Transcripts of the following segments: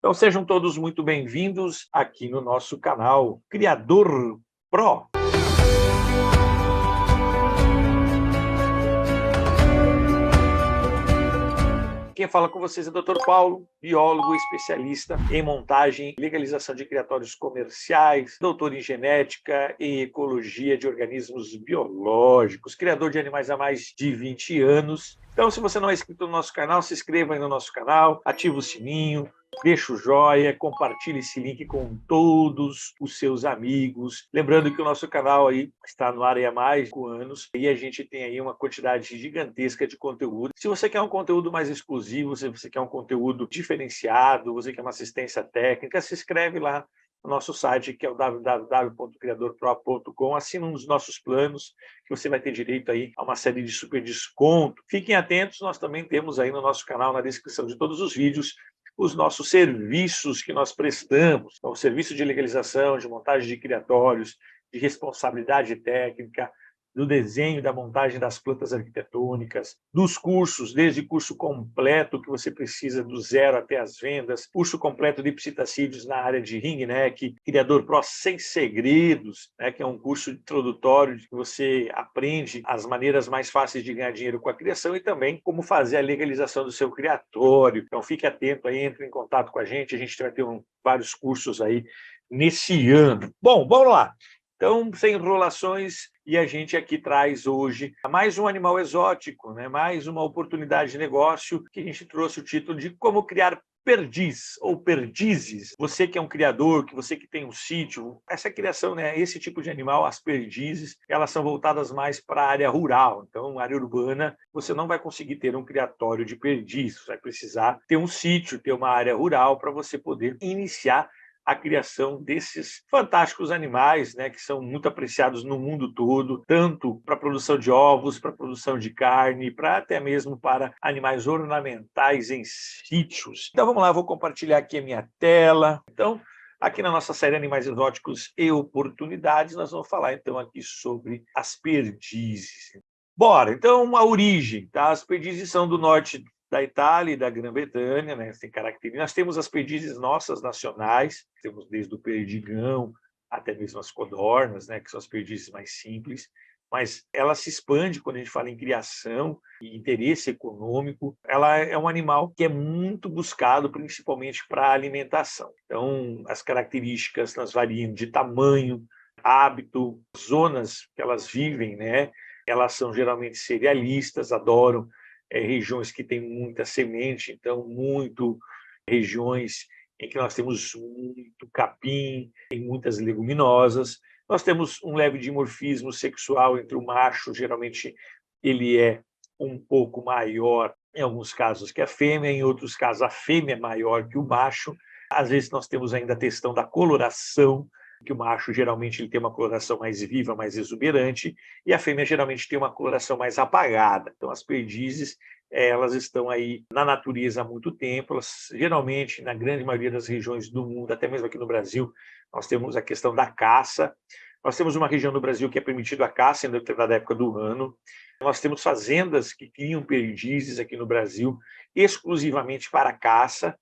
Então sejam todos muito bem-vindos aqui no nosso canal Criador Pro. Quem fala com vocês é o Dr. Paulo, biólogo especialista em montagem e legalização de criatórios comerciais, doutor em genética e ecologia de organismos biológicos, criador de animais há mais de 20 anos. Então, se você não é inscrito no nosso canal, se inscreva aí no nosso canal, ative o sininho, deixa o joia, compartilhe esse link com todos os seus amigos. Lembrando que o nosso canal aí está no ar há mais de 5 anos e a gente tem aí uma quantidade gigantesca de conteúdo. Se você quer um conteúdo mais exclusivo, se você quer um conteúdo diferenciado, você quer uma assistência técnica, se inscreve lá no nosso site, que é o www.criadorpro.com. Assina um dos nossos planos, que você vai ter direito aí a uma série de super desconto. Fiquem atentos, nós também temos aí no nosso canal, na descrição de todos os vídeos, os nossos serviços que nós prestamos. Então, o serviço de legalização, de montagem de criatórios, de responsabilidade técnica, do desenho, da montagem das plantas arquitetônicas, dos cursos, desde curso completo que você precisa do zero até as vendas, curso completo de psitacídeos na área de ringneck, Criador Pro sem segredos, né, que é um curso introdutório que você aprende as maneiras mais fáceis de ganhar dinheiro com a criação e também como fazer a legalização do seu criatório. Então fique atento aí, entre em contato com a gente vai ter vários cursos aí nesse ano. Bom, vamos lá. Então, sem enrolações, e a gente aqui traz hoje mais um animal exótico, né? Mais uma oportunidade de negócio, que a gente trouxe o título de Como Criar Perdiz ou Perdizes. Você que é um criador, você que tem um sítio, essa criação, né? Esse tipo de animal, as perdizes, elas são voltadas mais para a área rural. Então, área urbana, você não vai conseguir ter um criatório de perdiz, você vai precisar ter um sítio, ter uma área rural para você poder iniciar a criação desses fantásticos animais, né, que são muito apreciados no mundo todo, tanto para a produção de ovos, para a produção de carne, para até mesmo para animais ornamentais em sítios. Então vamos lá, vou compartilhar aqui a minha tela. Então, aqui na nossa série Animais Exóticos e Oportunidades, nós vamos falar então aqui sobre as perdizes. Bora, então a origem, tá? As perdizes são do norte da Itália e da Grã-Bretanha, né? Tem características. Nós temos as perdizes nossas nacionais, temos desde o perdigão até mesmo as codornas, né? Que são as perdizes mais simples, mas ela se expande quando a gente fala em criação e interesse econômico. Ela é um animal que é muito buscado, principalmente para alimentação. Então, as características elas variam de tamanho, hábito, zonas que elas vivem, né? Elas são geralmente cerealistas, adoram regiões que têm muita semente, então regiões em que nós temos muito capim, tem muitas leguminosas. Nós temos um leve dimorfismo sexual entre o macho, geralmente ele é um pouco maior, em alguns casos, que a fêmea, em outros casos a fêmea é maior que o macho. Às vezes nós temos ainda a questão da coloração, que o macho geralmente ele tem uma coloração mais viva, mais exuberante, e a fêmea geralmente tem uma coloração mais apagada. Então, as perdizes, elas estão aí na natureza há muito tempo, elas, geralmente, na grande maioria das regiões do mundo, até mesmo aqui no Brasil, nós temos a questão da caça. Nós temos uma região do Brasil que é permitido a caça em determinada época do ano. Nós temos fazendas que criam perdizes aqui no Brasil exclusivamente para caça,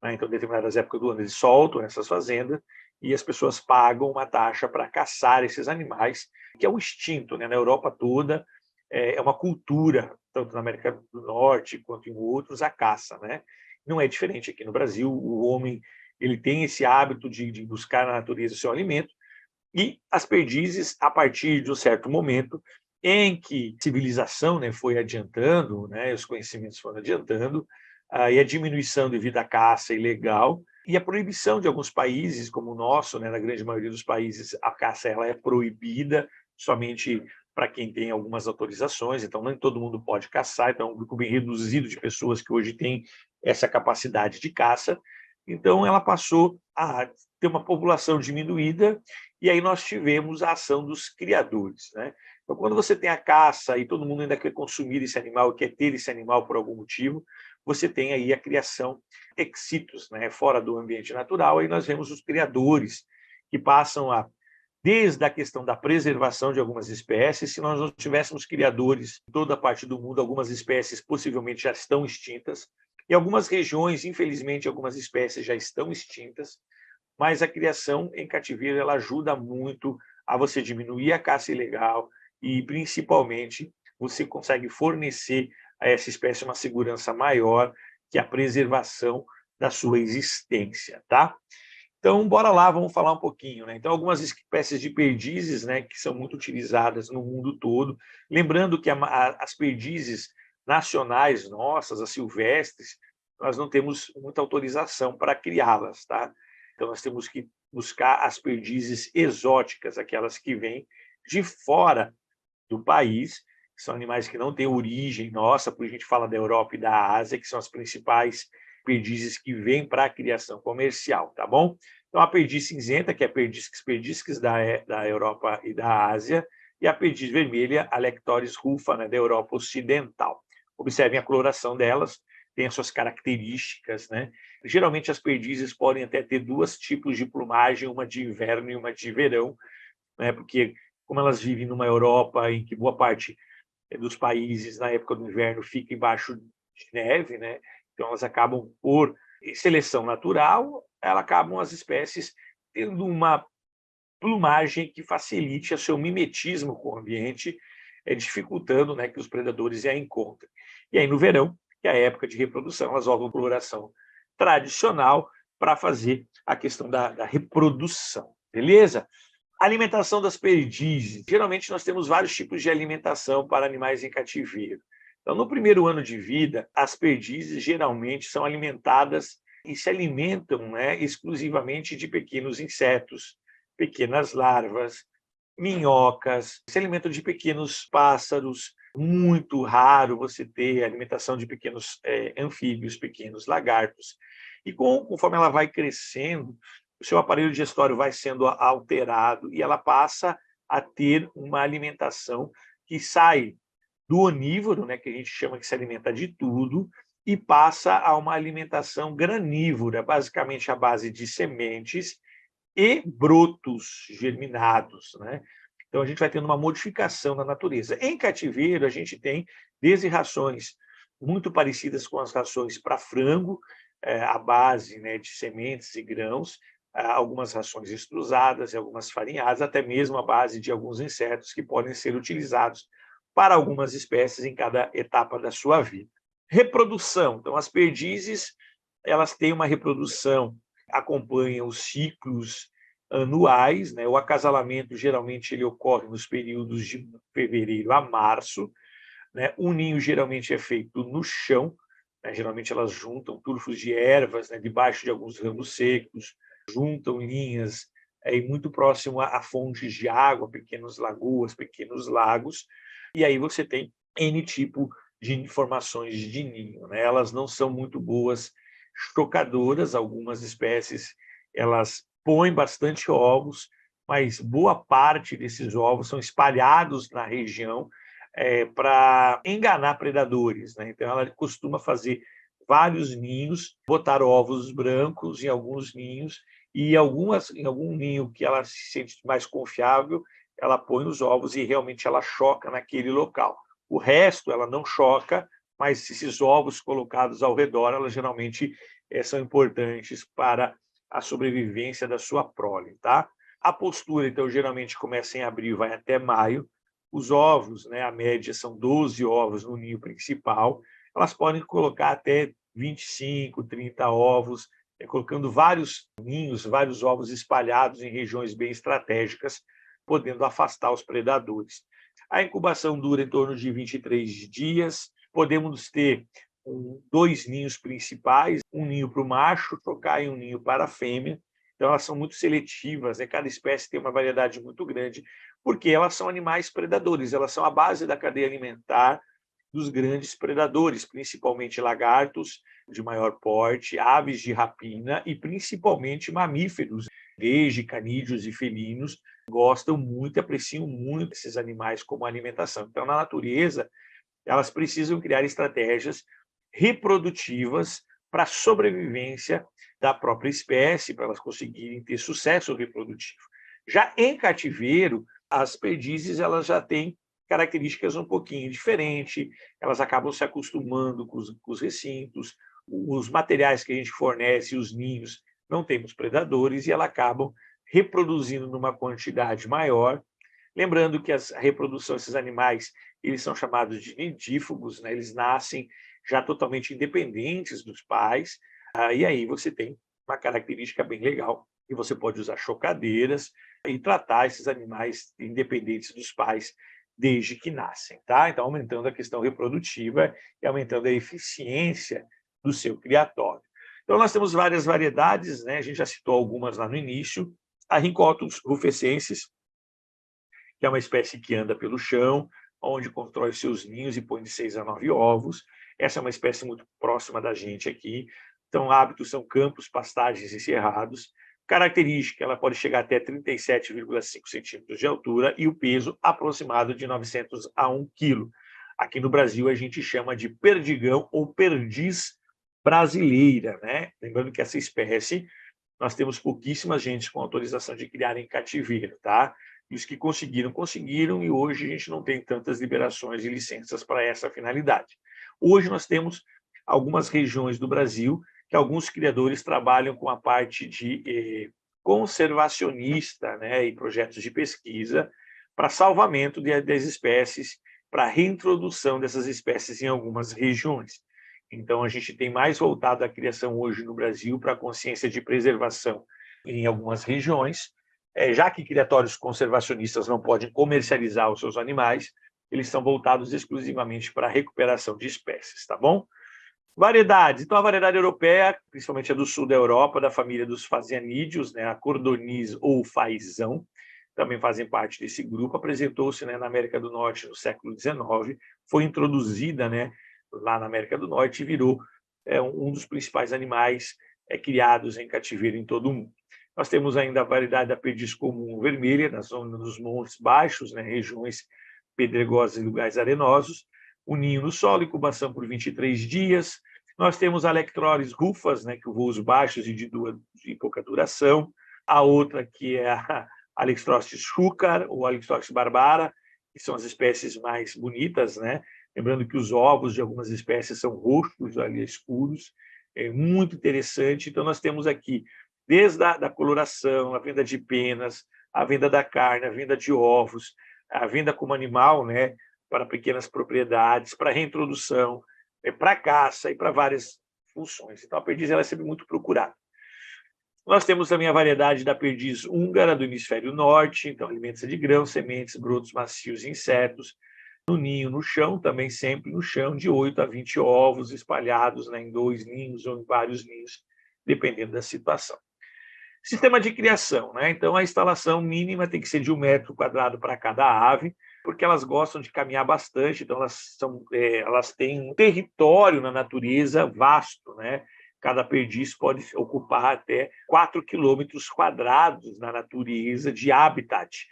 né? Então, em determinadas épocas do ano, eles soltam essas fazendas, e as pessoas pagam uma taxa para caçar esses animais, que é um instinto, né? Na Europa toda é uma cultura, tanto na América do Norte quanto em outros, a caça, né? Não é diferente aqui no Brasil, o homem ele tem esse hábito de buscar na natureza o seu alimento, e as perdizes, a partir de um certo momento em que a civilização, né, foi adiantando, né, os conhecimentos foram adiantando, e a diminuição devido à caça ilegal, e a proibição de alguns países, como o nosso, né, na grande maioria dos países, a caça ela é proibida somente para quem tem algumas autorizações, então nem todo mundo pode caçar, então é um grupo bem reduzido de pessoas que hoje tem essa capacidade de caça. Então ela passou a ter uma população diminuída, e aí nós tivemos a ação dos criadores, né? Então, quando você tem a caça e todo mundo ainda quer consumir esse animal, quer ter esse animal por algum motivo, você tem aí a criação ex situ, né, fora do ambiente natural. Aí nós vemos os criadores que passam desde a questão da preservação de algumas espécies. Se nós não tivéssemos criadores em toda a parte do mundo, algumas espécies possivelmente já estão extintas. Em algumas regiões, infelizmente, algumas espécies já estão extintas, mas a criação em cativeiro ela ajuda muito a você diminuir a caça ilegal e, principalmente, você consegue fornecer a essa espécie uma segurança maior, que é a preservação da sua existência, tá? Então, bora lá, vamos falar um pouquinho, né? Então, algumas espécies de perdizes, né, que são muito utilizadas no mundo todo. Lembrando que as perdizes nacionais nossas, as silvestres, nós não temos muita autorização para criá-las, tá? Então, nós temos que buscar as perdizes exóticas, aquelas que vêm de fora do país, que são animais que não têm origem nossa, por isso a gente fala da Europa e da Ásia, que são as principais perdizes que vêm para a criação comercial, tá bom? Então, a perdiz cinzenta, que é perdizes da Europa e da Ásia, e a perdiz vermelha, a Lectores rufa, né, da Europa Ocidental. Observem a coloração delas, tem as suas características, né? Geralmente, as perdizes podem até ter dois tipos de plumagem, uma de inverno e uma de verão, né? Porque, como elas vivem numa Europa em que boa parte dos países, na época do inverno, fica embaixo de neve, né? Então, elas acabam, por seleção natural, acabam as espécies tendo uma plumagem que facilite o seu mimetismo com o ambiente, dificultando, né, que os predadores a encontrem. E aí, no verão, que é a época de reprodução, elas voltam à coloração tradicional para fazer a questão da reprodução. Beleza? Alimentação das perdizes. Geralmente, nós temos vários tipos de alimentação para animais em cativeiro. Então, no primeiro ano de vida, as perdizes geralmente são alimentadas e se alimentam, né, exclusivamente de pequenos insetos, pequenas larvas, minhocas, se alimentam de pequenos pássaros. Muito raro você ter alimentação de pequenos anfíbios, pequenos lagartos. E conforme ela vai crescendo, o seu aparelho digestório vai sendo alterado e ela passa a ter uma alimentação que sai do onívoro, né, que a gente chama que se alimenta de tudo, e passa a uma alimentação granívora, basicamente à base de sementes e brotos germinados, né? Então, a gente vai tendo uma modificação na natureza. Em cativeiro, a gente tem desde rações muito parecidas com as rações para frango, à base, né, de sementes e grãos, algumas rações extrusadas e algumas farinhadas, até mesmo à base de alguns insetos que podem ser utilizados para algumas espécies em cada etapa da sua vida. Reprodução. Então, as perdizes, elas têm uma reprodução, acompanham os ciclos anuais, né? O acasalamento geralmente ele ocorre nos períodos de fevereiro a março, né? O ninho geralmente é feito no chão, né? Geralmente elas juntam turfos de ervas, né, debaixo de alguns ramos secos, juntam linhas muito próximo a fontes de água, pequenas lagoas, pequenos lagos, e aí você tem N tipo de formações de ninho, né? Elas não são muito boas chocadoras, algumas espécies elas põem bastante ovos, mas boa parte desses ovos são espalhados na região para enganar predadores, né? Então, ela costuma fazer vários ninhos, botar ovos brancos em alguns ninhos, e em algum ninho que ela se sente mais confiável, ela põe os ovos e realmente ela choca naquele local. O resto ela não choca, mas esses ovos colocados ao redor, elas geralmente são importantes para a sobrevivência da sua prole, tá? A postura, então, geralmente começa em abril e vai até maio. Os ovos, né, a média são 12 ovos no ninho principal. Elas podem colocar até 25, 30 ovos, colocando vários ninhos, vários ovos espalhados em regiões bem estratégicas, podendo afastar os predadores. A incubação dura em torno de 23 dias. Podemos ter dois ninhos principais, um ninho para o macho trocar e um ninho para a fêmea. Então, elas são muito seletivas, né? Cada espécie tem uma variedade muito grande, porque elas são animais predadores, elas são a base da cadeia alimentar dos grandes predadores, principalmente lagartos de maior porte, aves de rapina e principalmente mamíferos, desde canídeos e felinos, gostam muito, apreciam muito esses animais como alimentação. Então, na natureza, elas precisam criar estratégias reprodutivas para a sobrevivência da própria espécie, para elas conseguirem ter sucesso reprodutivo. Já em cativeiro, as perdizes elas já têm características um pouquinho diferentes, elas acabam se acostumando com os recintos, os materiais que a gente fornece, os ninhos, não temos predadores e elas acabam reproduzindo numa quantidade maior. Lembrando que a reprodução desses animais, eles são chamados de nidífugos, né? Eles nascem já totalmente independentes dos pais, e aí você tem uma característica bem legal, que você pode usar chocadeiras e tratar esses animais independentes dos pais desde que nascem, tá? Então, aumentando a questão reprodutiva e aumentando a eficiência do seu criatório. Então, nós temos várias variedades, né? A gente já citou algumas lá no início. A Rhynchotus rufescensis, que é uma espécie que anda pelo chão, onde constrói seus ninhos e põe de 6 a 9 ovos. Essa é uma espécie muito próxima da gente aqui. Então, hábitos são campos, pastagens e cerrados. Característica, ela pode chegar até 37,5 centímetros de altura e o peso aproximado de 900 a 1 quilo. Aqui no Brasil, a gente chama de perdigão ou perdiz brasileira, né? Lembrando que essa espécie, nós temos pouquíssimas gente com autorização de criar em cativeiro, tá? E os que conseguiram, conseguiram, e hoje a gente não tem tantas liberações e licenças para essa finalidade. Hoje nós temos algumas regiões do Brasil que alguns criadores trabalham com a parte de conservacionista, né, e projetos de pesquisa para salvamento das espécies, para reintrodução dessas espécies em algumas regiões. Então, a gente tem mais voltado a criação hoje no Brasil para a consciência de preservação em algumas regiões, já que criatórios conservacionistas não podem comercializar os seus animais, eles são voltados exclusivamente para a recuperação de espécies, tá bom? Variedades. Então, a variedade europeia, principalmente a do sul da Europa, da família dos fazianídeos, né, a Cordoniz ou fazão, também fazem parte desse grupo, apresentou-se, né, na América do Norte no século XIX, foi introduzida, né, lá na América do Norte e virou um dos principais animais criados em cativeiro em todo o mundo. Nós temos ainda a variedade da perdiz comum vermelha, na zona dos montes baixos, né, regiões pedregosas e lugares arenosos, o ninho no solo, incubação por 23 dias. Nós temos a Alectroris rufas, né, que voos baixos e de pouca duração. A outra que é a Alexostris shukar ou Alexostris barbara, que são as espécies mais bonitas, né? Lembrando que os ovos de algumas espécies são roxos, ali escuros, é muito interessante. Então, nós temos aqui, desde a coloração, a venda de penas, a venda da carne, a venda de ovos, a venda como animal, né, para pequenas propriedades, para reintrodução, para caça e para várias funções. Então, a perdiz ela é sempre muito procurada. Nós temos também a variedade da perdiz húngara do hemisfério norte, então alimenta-se de grãos, sementes, brotos macios e insetos. No ninho, no chão, também sempre no chão, de 8 a 20 ovos espalhados, né, em 2 ninhos ou em vários ninhos, dependendo da situação. Sistema de criação, né? Então, a instalação mínima tem que ser de 1 metro quadrado para cada ave, porque elas gostam de caminhar bastante, então elas têm um território na natureza vasto, né? Cada perdiz pode ocupar até 4 quilômetros quadrados na natureza de habitat.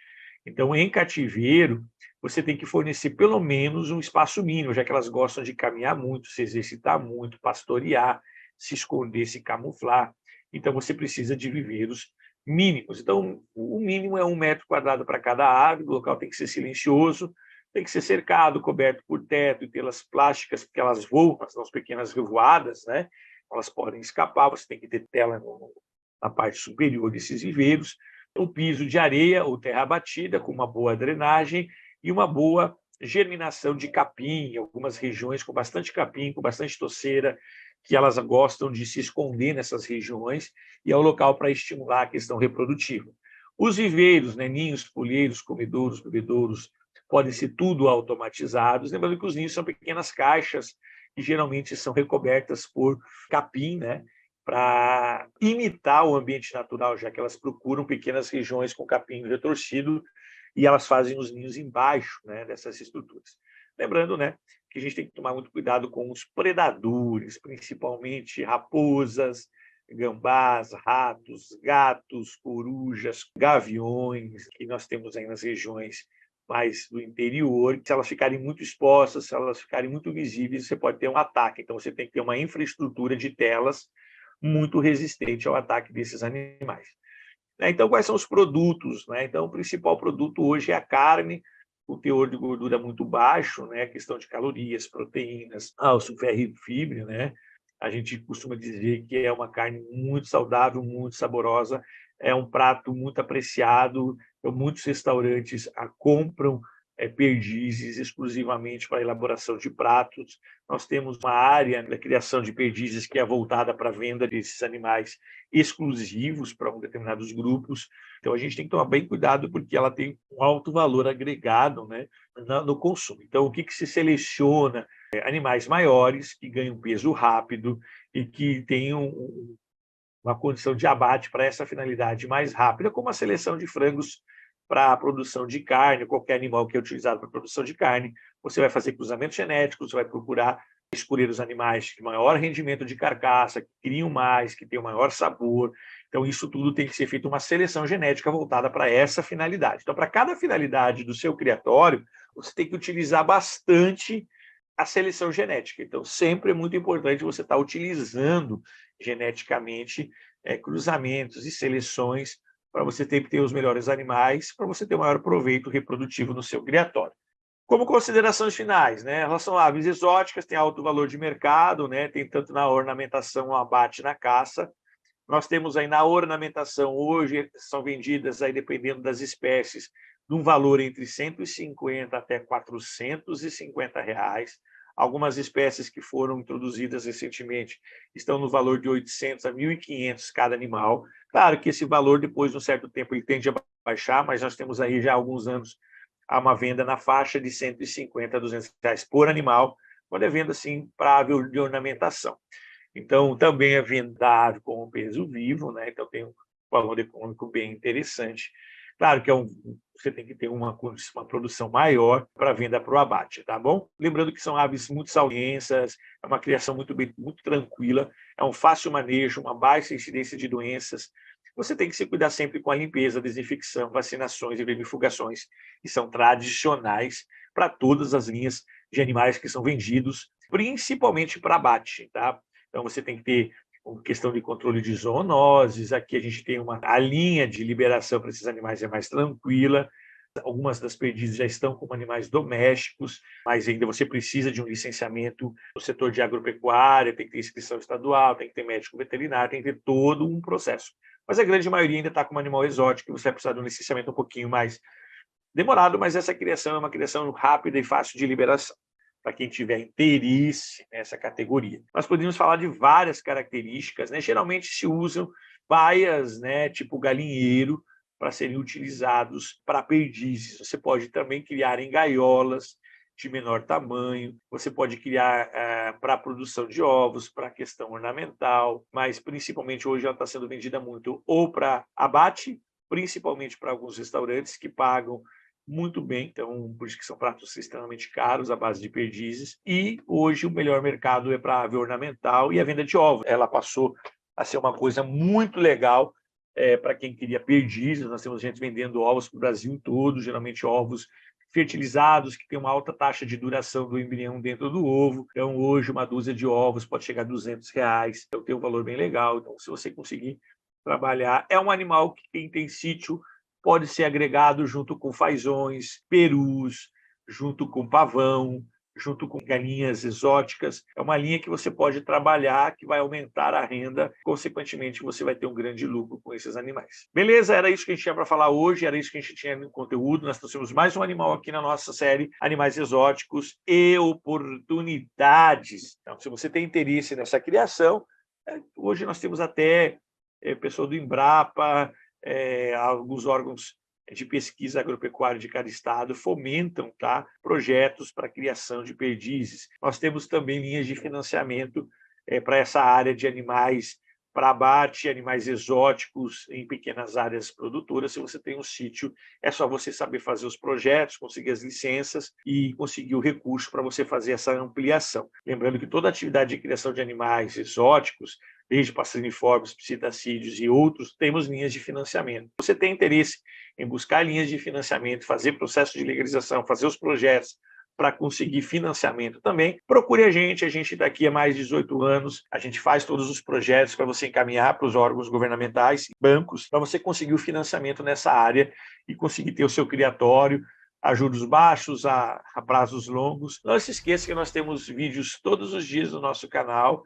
Então, em cativeiro, você tem que fornecer pelo menos um espaço mínimo, já que elas gostam de caminhar muito, se exercitar muito, pastorear, se esconder, se camuflar. Então, você precisa de viveiros mínimos. Então, o mínimo é 1 metro quadrado para cada ave, o local tem que ser silencioso, tem que ser cercado, coberto por teto e telas plásticas, porque elas voam, são as pequenas revoadas, né? Elas podem escapar, você tem que ter tela na parte superior desses viveiros. Um piso de areia ou terra batida, com uma boa drenagem e uma boa germinação de capim, em algumas regiões com bastante capim, com bastante toceira, que elas gostam de se esconder nessas regiões, e é o local para estimular a questão reprodutiva. Os viveiros, né, ninhos, polheiros, comedouros, bebedouros, podem ser tudo automatizados, lembrando que os ninhos são pequenas caixas que geralmente são recobertas por capim, né, para imitar o ambiente natural, já que elas procuram pequenas regiões com capim retorcido e elas fazem os ninhos embaixo, né, dessas estruturas. Lembrando, né, que a gente tem que tomar muito cuidado com os predadores, principalmente raposas, gambás, ratos, gatos, corujas, gaviões, que nós temos aí nas regiões mais do interior. Se elas ficarem muito expostas, se elas ficarem muito visíveis, você pode ter um ataque. Então, você tem que ter uma infraestrutura de telas muito resistente ao ataque desses animais. Então, quais são os produtos? Então, o principal produto hoje é a carne, o teor de gordura muito baixo, né? A questão de calorias, proteínas, o ferro e fibra, né? A gente costuma dizer que é uma carne muito saudável, muito saborosa, é um prato muito apreciado, então muitos restaurantes a compram perdizes exclusivamente para a elaboração de pratos. Nós temos uma área da criação de perdizes que é voltada para a venda desses animais exclusivos para determinados grupos. Então, a gente tem que tomar bem cuidado porque ela tem um alto valor agregado, né, no consumo. Então, o que se seleciona? Animais maiores, que ganham peso rápido e que tenham uma condição de abate para essa finalidade mais rápida, como a seleção de frangos para a produção de carne, qualquer animal que é utilizado para a produção de carne. Você vai fazer cruzamento genético, você vai procurar escolher os animais de maior rendimento de carcaça, que criam mais, que tenham maior sabor. Então, isso tudo tem que ser feito uma seleção genética voltada para essa finalidade. Então, para cada finalidade do seu criatório, você tem que utilizar bastante a seleção genética. Então, sempre é muito importante você estar utilizando geneticamente cruzamentos e seleções para você ter os melhores animais, para você ter o maior proveito reprodutivo no seu criatório. Como considerações finais, né? Em relação a aves exóticas, tem alto valor de mercado, né? Tem tanto na ornamentação, no abate, na caça. Nós temos aí na ornamentação, hoje são vendidas, aí, dependendo das espécies, de um valor entre 150 até 450 reais. Algumas espécies que foram introduzidas recentemente estão no valor de 800 a 1.500 cada animal. Claro que esse valor, depois de um certo tempo, ele tende a baixar, mas nós temos aí já há alguns anos uma venda na faixa de 150 a 200 reais por animal, quando é venda assim, para ave de ornamentação. Então, também é vendável com peso vivo, né? Então tem um valor econômico bem interessante. Claro que você tem que ter uma produção maior para venda para o abate, tá bom? Lembrando que são aves muito saudosas, é uma criação muito tranquila, é um fácil manejo, uma baixa incidência de doenças. Você tem que se cuidar sempre com a limpeza, desinfecção, vacinações e vermifugações, que são tradicionais para todas as linhas de animais que são vendidos, principalmente para abate, tá? Então, você tem que ter uma questão de controle de zoonoses. Aqui a gente tem a linha de liberação para esses animais é mais tranquila. Algumas das perdizes já estão como animais domésticos, mas ainda você precisa de um licenciamento no setor de agropecuária, tem que ter inscrição estadual, tem que ter médico veterinário, tem que ter todo um processo. Mas a grande maioria ainda está como animal exótico, e você vai precisar de um licenciamento um pouquinho mais demorado, mas essa criação é uma criação rápida e fácil de liberação, para quem tiver interesse nessa categoria. Nós podemos falar de várias características, né? Geralmente se usam baias, né, tipo galinheiro, para serem utilizados para perdizes. Você pode também criar em gaiolas de menor tamanho, você pode criar para a produção de ovos, para a questão ornamental, mas principalmente hoje ela está sendo vendida muito ou para abate, principalmente para alguns restaurantes que pagam muito bem, então por isso que são pratos extremamente caros à base de perdizes. E hoje o melhor mercado é para ave ornamental e a venda de ovos. Ela passou a ser uma coisa muito legal para quem queria perdizes. Nós temos gente vendendo ovos para o Brasil todo, geralmente ovos fertilizados, que tem uma alta taxa de duração do embrião dentro do ovo. Então, hoje, uma dúzia de ovos pode chegar a R$ 200, então tem um valor bem legal. Então, se você conseguir trabalhar, é um animal que quem tem sítio pode ser agregado junto com fazões, perus, junto com pavão, junto com galinhas exóticas. É uma linha que você pode trabalhar, que vai aumentar a renda, consequentemente você vai ter um grande lucro com esses animais. Beleza? Era isso que a gente tinha para falar hoje, era isso que a gente tinha no conteúdo. Nós trouxemos mais um animal aqui na nossa série Animais Exóticos e Oportunidades. Então, se você tem interesse nessa criação, hoje nós temos até pessoa do Embrapa, alguns órgãos de pesquisa agropecuária de cada estado fomentam, tá, projetos para a criação de perdizes. Nós temos também linhas de financiamento para essa área de animais para abate, animais exóticos em pequenas áreas produtoras. Se você tem um sítio, é só você saber fazer os projetos, conseguir as licenças e conseguir o recurso para você fazer essa ampliação. Lembrando que toda atividade de criação de animais exóticos, desde passeriformes, psitacídeos e outros, temos linhas de financiamento. Se você tem interesse em buscar linhas de financiamento, fazer processo de legalização, fazer os projetos para conseguir financiamento também, procure a gente está aqui há mais de 18 anos, a gente faz todos os projetos para você encaminhar para os órgãos governamentais, bancos, para você conseguir o financiamento nessa área e conseguir ter o seu criatório, a juros baixos, a prazos longos. Não se esqueça que nós temos vídeos todos os dias no nosso canal,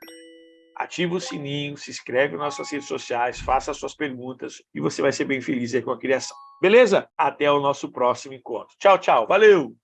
ativa o sininho, se inscreve nas nossas redes sociais, faça as suas perguntas e você vai ser bem feliz aí com a criação. Beleza? Até o nosso próximo encontro. Tchau, tchau. Valeu!